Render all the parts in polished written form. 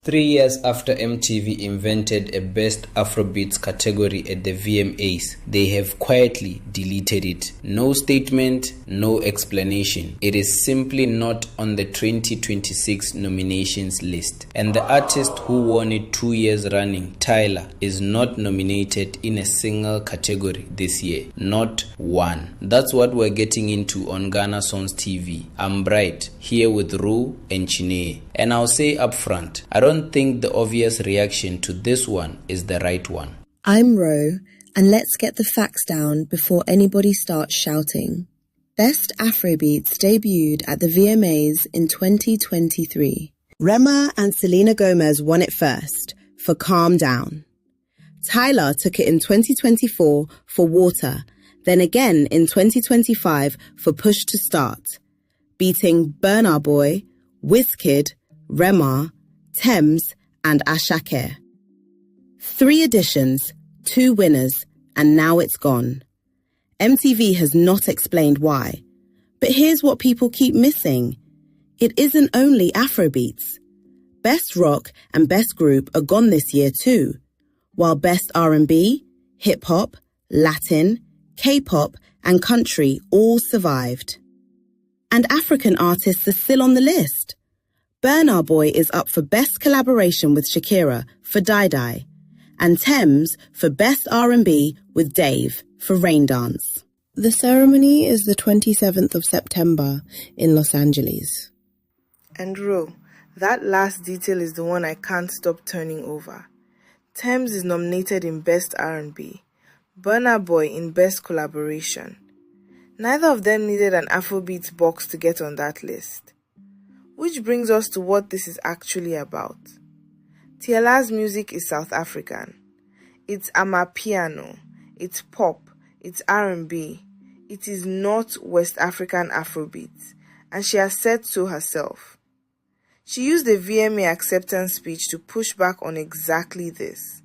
3 years after MTV invented a Best Afrobeats category at the VMAs, they have quietly deleted it. No statement, no explanation. It is simply not on the 2026 nominations list. And the artist who won it 2 years running, Tyla, is not nominated in a single category this year. Not one. That's what we're getting into on Ghana Songs TV. I'm Bright, here with Ru and Chineye. And I'll say up front, I don't think the obvious reaction to this one is the right one. I'm Ro, and let's get the facts down before anybody starts shouting. Best Afrobeats debuted at the VMAs in 2023. Rema and Selena Gomez won it first for Calm Down. Tyla took it in 2024 for Water, then again in 2025 for Push to Start, beating Burna Boy, Wizkid, Rema, Tems and Asake. 3 editions, 2 winners, and now it's gone. MTV has not explained why, but here's what people keep missing. It isn't only Afrobeats. Best Rock and Best Group are gone this year too, while Best R&B, Hip Hop, Latin, K-pop and Country all survived. And African artists are still on the list. Burna Boy is up for Best Collaboration with Shakira for Die Die, and Tems for Best R&B with Dave for Rain Dance. The ceremony is the 27th of September in Los Angeles. And Ro, that last detail is the one I can't stop turning over. Tems is nominated in Best R&B, Burna Boy in Best Collaboration. Neither of them needed an Afrobeats box to get on that list. Which brings us to what this is actually about. Tyla's music is South African. It's amapiano, it's pop, it's R&B. It is not West African Afrobeats, and she has said so herself. She used the VMA acceptance speech to push back on exactly this,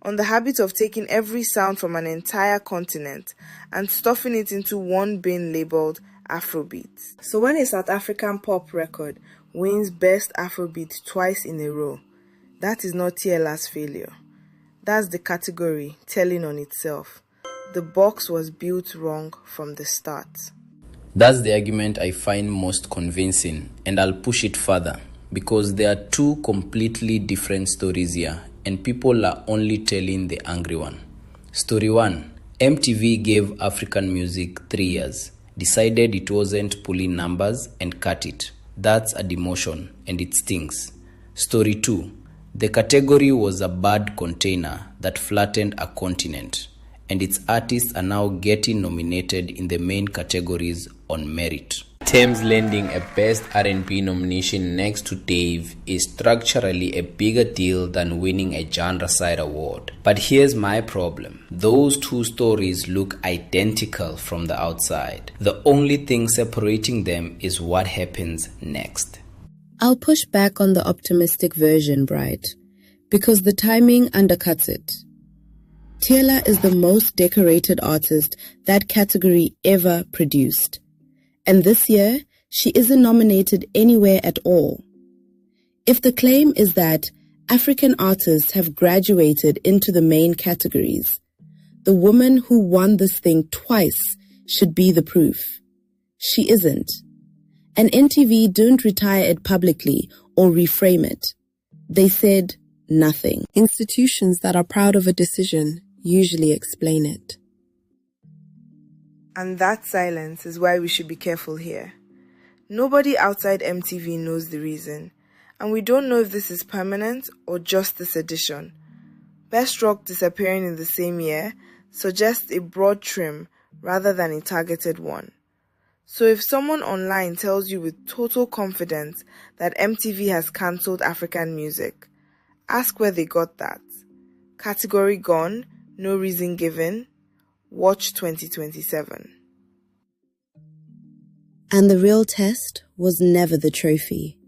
on the habit of taking every sound from an entire continent and stuffing it into one bin labeled Afrobeats. So when a South African pop record wins Best Afrobeat twice in a row, that is not Tyla's failure. That's the category telling on itself. The box was built wrong from the start. That's the argument I find most convincing, and I'll push it further, because there are 2 completely different stories here, and people are only telling the angry one. Story 1. MTV gave African music 3 years, decided it wasn't pulling numbers and cut it. That's a demotion and it stings. Story 2. The category was a bad container that flattened a continent, and its artists are now getting nominated in the main categories on merit. Tems landing a Best R&B nomination next to Dave is structurally a bigger deal than winning a genre-side award. But here's my problem. Those 2 stories look identical from the outside. The only thing separating them is what happens next. I'll push back on the optimistic version, Bright, because the timing undercuts it. Tyla is the most decorated artist that category ever produced. And this year, she isn't nominated anywhere at all. If the claim is that African artists have graduated into the main categories, the woman who won this thing twice should be the proof. She isn't. And MTV didn't retire it publicly or reframe it. They said nothing. Institutions that are proud of a decision usually explain it. And that silence is why we should be careful here. Nobody outside MTV knows the reason, and we don't know if this is permanent or just this edition. Best Rock disappearing in the same year suggests a broad trim rather than a targeted one. So if someone online tells you with total confidence that MTV has cancelled African music, ask where they got that. Category gone, no reason given. Watch 2027. And the real test was never the trophy.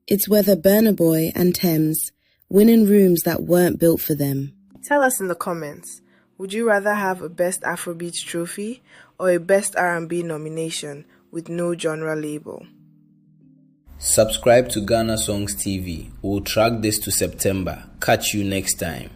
It's whether Burna Boy and Tems win in rooms that weren't built for them. Tell us in the comments, would you rather have a Best Afrobeats trophy or a Best R&B nomination with no genre label? Subscribe to Ghana Songs TV. We'll track this to September. Catch you next time.